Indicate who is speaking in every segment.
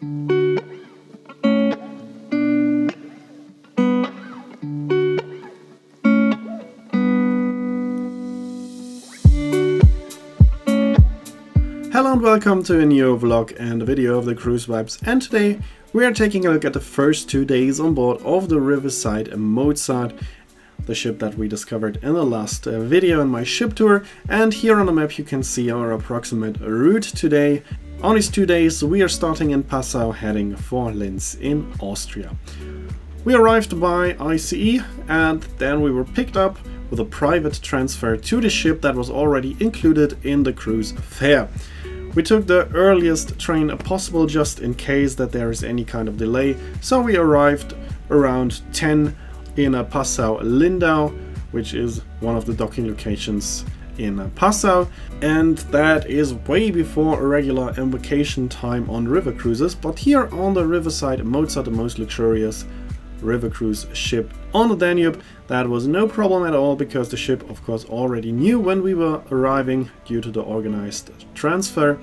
Speaker 1: Hello and welcome to a new vlog and a video of the cruise vibes, and today we are taking a look at the first 2 days on board of the Riverside Mozart, the ship that we discovered in the last video in my ship tour. And here on the map you can see our approximate route today. On these 2 days we are starting in Passau, heading for Linz in Austria. We arrived by ICE and then we were picked up with a private transfer to the ship that was already included in the cruise fare. We took the earliest train possible just in case that there is any kind of delay, so we arrived around 10 in Passau Lindau, which is one of the docking locations in Passau, and that is way before a regular embarkation time on river cruises. But here on the Riverside Mozart, the most luxurious river cruise ship on the Danube, that was no problem at all, because the ship of course already knew when we were arriving due to the organized transfer,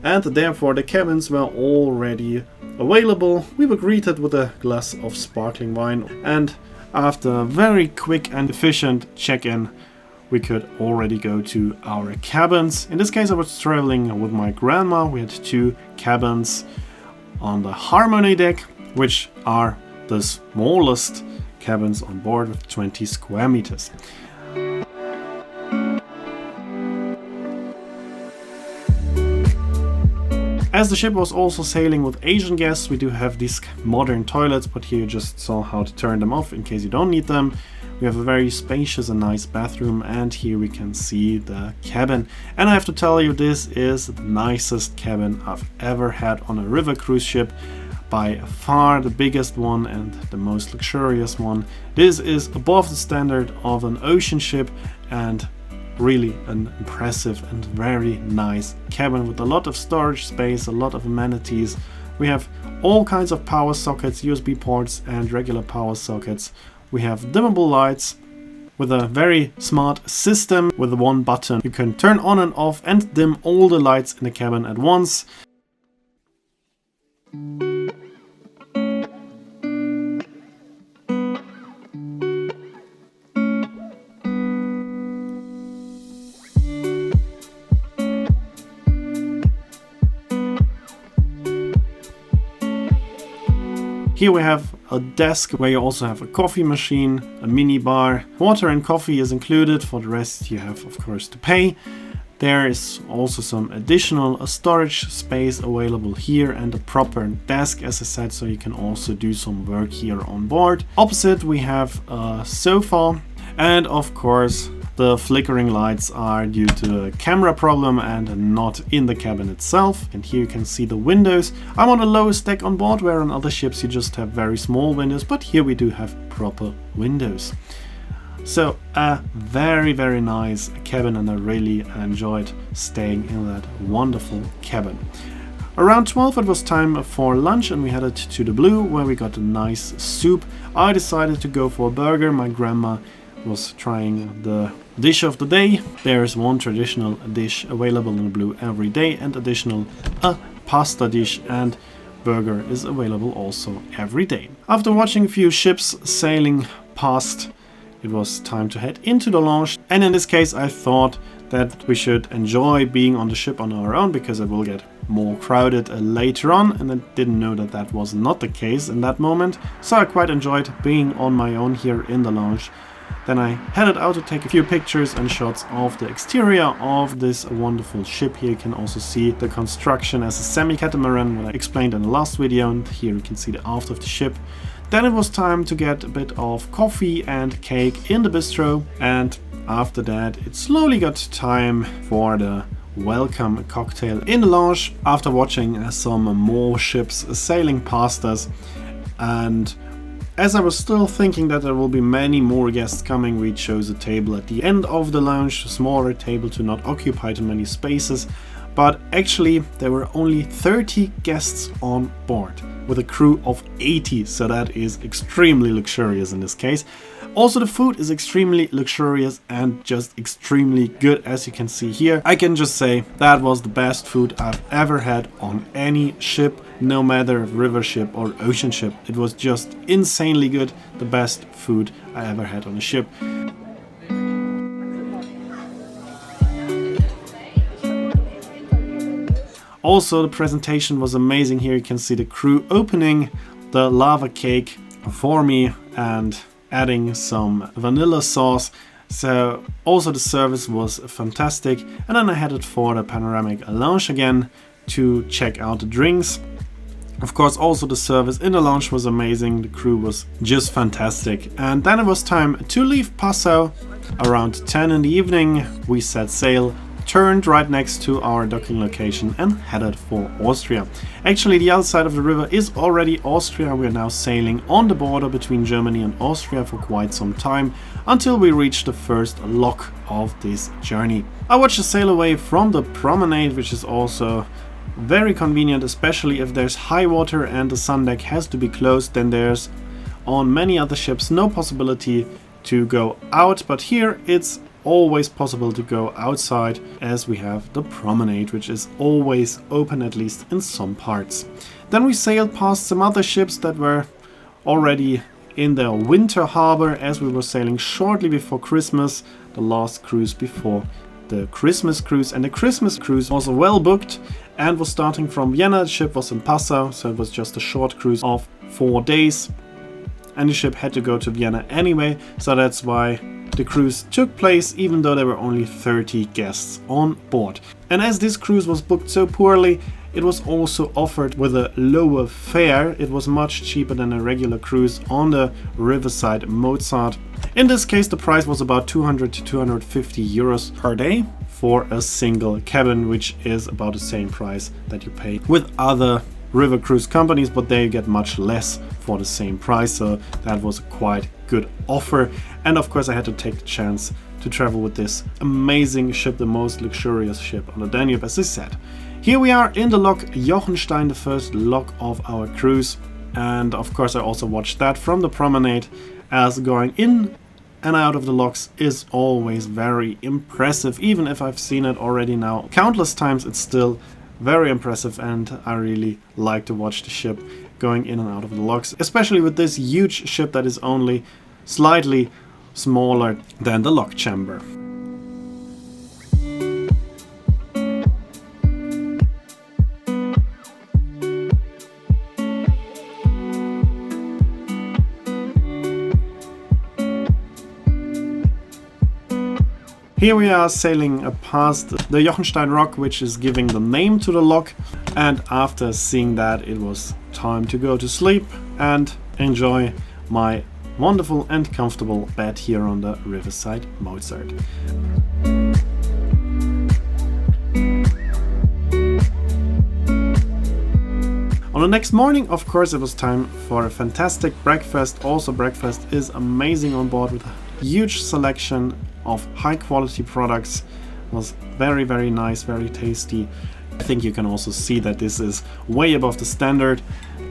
Speaker 1: and therefore the cabins were already available. We were greeted with a glass of sparkling wine, and after a very quick and efficient check-in we could already go to our cabins. In this case I was traveling with my grandma. We had 2 cabins on the Harmony deck, which are the smallest cabins on board with 20 square meters. As the ship was also sailing with Asian guests, we do have these modern toilets, but here you just saw how to turn them off in case you don't need them. We have a very spacious and nice bathroom, and here we can see the cabin. And I have to tell you, this is the nicest cabin I've ever had on a river cruise ship. By far the biggest one and the most luxurious one. This is above the standard of an ocean ship, and really an impressive and very nice cabin with a lot of storage space, a lot of amenities. We have all kinds of power sockets, USB ports and regular power sockets. We have dimmable lights with a very smart system. With one button you can turn on and off and dim all the lights in the cabin at once. Here we have a desk where you also have a coffee machine, a mini bar. Water and coffee is included, for the rest you have of course to pay. There is also some additional storage space available here and a proper desk, as I said, so you can also do some work here on board. Opposite we have a sofa, and of course the flickering lights are due to a camera problem and not in the cabin itself. And here you can see the windows. I'm on the lowest deck on board, where on other ships you just have very small windows, but here we do have proper windows. So a very nice cabin, and I really enjoyed staying in that wonderful cabin. Around 12 it was time for lunch, and we headed to the Blue, where we got a nice soup. I decided to go for a burger. My grandma was trying the dish of the day. There is one traditional dish available in the Blue every day, and additional a pasta dish and burger is available also every day. After watching a few ships sailing past, it was time to head into the lounge, and in this case I thought that we should enjoy being on the ship on our own, because it will get more crowded later on, and I didn't know that that was not the case in that moment, so I quite enjoyed being on my own here in the lounge. Then I headed out to take a few pictures and shots of the exterior of this wonderful ship. Here you can also see the construction as a semi-catamaran, what I explained in the last video, and here you can see the aft of the ship. Then it was time to get a bit of coffee and cake in the bistro, and after that it slowly got time for the welcome cocktail in the lounge, after watching some more ships sailing past us. And as I was still thinking that there will be many more guests coming, we chose a table at the end of the lounge, a smaller table to not occupy too many spaces. But actually there were only 30 guests on board with a crew of 80, so that is extremely luxurious in this case. Also, the food is extremely luxurious and just extremely good, as you can see here. I can just say that was the best food I've ever had on any ship, no matter river ship or ocean ship. It was just insanely good, the best food I ever had on a ship. Also, the presentation was amazing. Here you can see the crew opening the lava cake for me and adding some vanilla sauce. So also the service was fantastic. And then I headed for the panoramic lounge again to check out the drinks. Of course, also the service in the lounge was amazing. The crew was just fantastic. And then it was time to leave Passau. Around 10 in the evening, we set sail, turned right next to our docking location and headed for Austria. Actually, the other side of the river is already Austria. We are now sailing on the border between Germany and Austria for quite some time until we reach the first lock of this journey. I watched the sail away from the promenade, which is also very convenient, especially if there's high water and the sun deck has to be closed. Then there's on many other ships no possibility to go out, but here it's always possible to go outside, as we have the promenade, which is always open, at least in some parts. Then we sailed past some other ships that were already in their winter harbor, as we were sailing shortly before Christmas, the last cruise before the Christmas cruise. And the Christmas cruise was well booked and was starting from Vienna. The ship was in Passau, so it was just a short cruise of 4 days. And the ship had to go to Vienna anyway, so that's why the cruise took place, even though there were only 30 guests on board. And as this cruise was booked so poorly, it was also offered with a lower fare. It was much cheaper than a regular cruise on the Riverside Mozart. In this case, the price was about 200 to 250 euros per day for a single cabin, which is about the same price that you pay with other river cruise companies, but they get much less for the same price, so that was a quite good offer. And of course I had to take the chance to travel with this amazing ship, the most luxurious ship on the Danube, as I said. Here we are in the lock Jochenstein, the first lock of our cruise, and of course I also watched that from the promenade, as going in and out of the locks is always very impressive. Even if I've seen it already now countless times, it's still very impressive, and I really like to watch the ship going in and out of the locks, especially with this huge ship that is only slightly smaller than the lock chamber. Here we are sailing past the Jochenstein Rock, which is giving the name to the lock, and after seeing that it was time to go to sleep and enjoy my wonderful and comfortable bed here on the Riverside Mozart. On the next morning, of course, it was time for a fantastic breakfast. Also, breakfast is amazing on board with a huge selection of high quality products. It was very, very nice, very tasty. I think you can also see that this is way above the standard.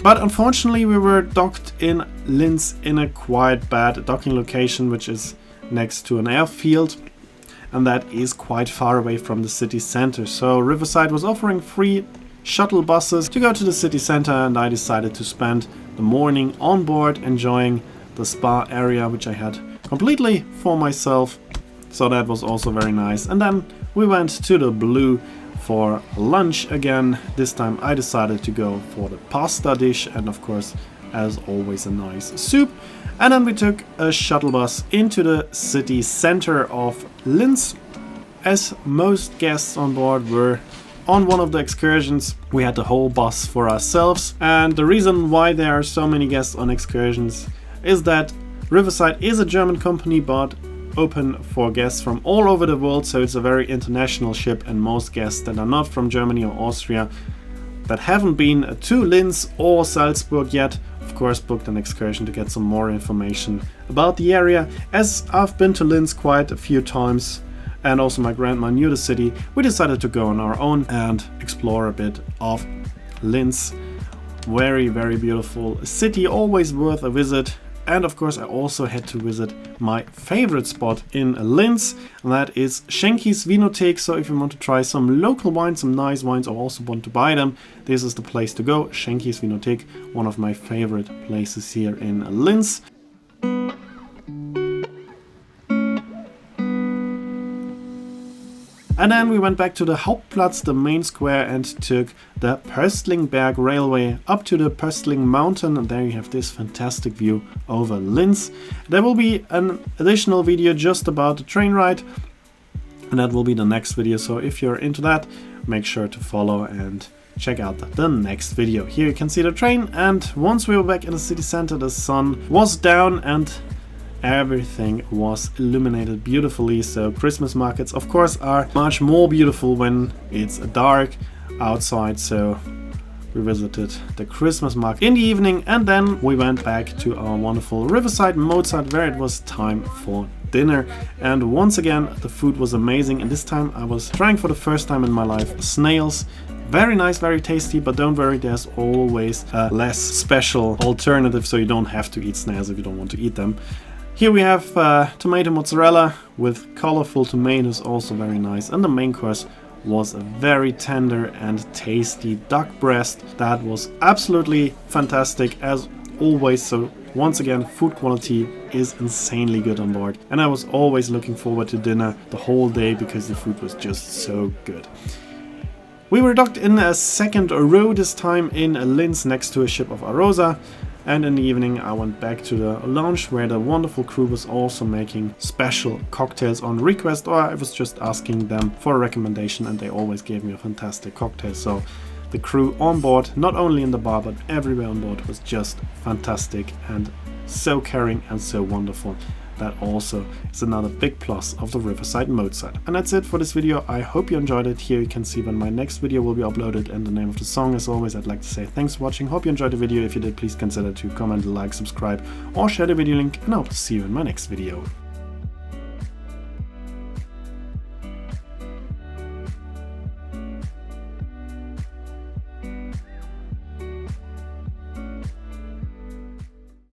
Speaker 1: But unfortunately, we were docked in Linz in a quite bad docking location, which is next to an airfield, and that is quite far away from the city center. So Riverside was offering free shuttle buses to go to the city center, and I decided to spend the morning on board enjoying the spa area, which I had completely for myself. So that was also very nice. And then we went to the Blue for lunch again. This time I decided to go for the pasta dish, and of course, as always, a nice soup. And then we took a shuttle bus into the city center of Linz. As most guests on board were on one of the excursions, we had the whole bus for ourselves. And the reason why there are so many guests on excursions is that Riverside is a German company, but open for guests from all over the world, so it's a very international ship, and most guests that are not from Germany or Austria, that haven't been to Linz or Salzburg yet, of course booked an excursion to get some more information about the area. As I've been to Linz quite a few times, and also my grandma knew the city, we decided to go on our own and explore a bit of Linz. Very, very beautiful city, always worth a visit. And of course I also had to visit my favorite spot in Linz, and that is Schenki's Winothek. So if you want to try some local wines, some nice wines, or also want to buy them, this is the place to go. Schenki's Winothek, one of my favorite places here in Linz. And then we went back to the Hauptplatz, the main square, and took the Pöstlingberg railway up to the Pöstling mountain, and there you have this fantastic view over Linz. There will be an additional video just about the train ride, and that will be the next video, so if you're into that, make sure to follow and check out the next video. Here you can see the train, and once we were back in the city center, the sun was down and everything was illuminated beautifully. So Christmas markets of course are much more beautiful when it's dark outside, so we visited the Christmas market in the evening, and then we went back to our wonderful Riverside Mozart, where it was time for dinner. And once again the food was amazing, and this time I was trying for the first time in my life snails. Very nice, very tasty, but don't worry, there's always a less special alternative, so you don't have to eat snails if you don't want to eat them. Here we have tomato mozzarella with colorful tomatoes, also very nice. And the main course was a very tender and tasty duck breast that was absolutely fantastic as always. So once again, food quality is insanely good on board. And I was always looking forward to dinner the whole day because the food was just so good. We were docked in a second row this time in Linz next to a ship of Arosa. And in the evening I went back to the lounge where the wonderful crew was also making special cocktails on request, or I was just asking them for a recommendation, and they always gave me a fantastic cocktail. So the crew on board, not only in the bar but everywhere on board, was just fantastic and so caring and so wonderful. That also is another big plus of the Riverside Mozart. And that's it for this video. I hope you enjoyed it. Here you can see when my next video will be uploaded and the name of the song. As always, I'd like to say thanks for watching. Hope you enjoyed the video. If you did, please consider to comment, like, subscribe, or share the video link, and I hope to see you in my next video.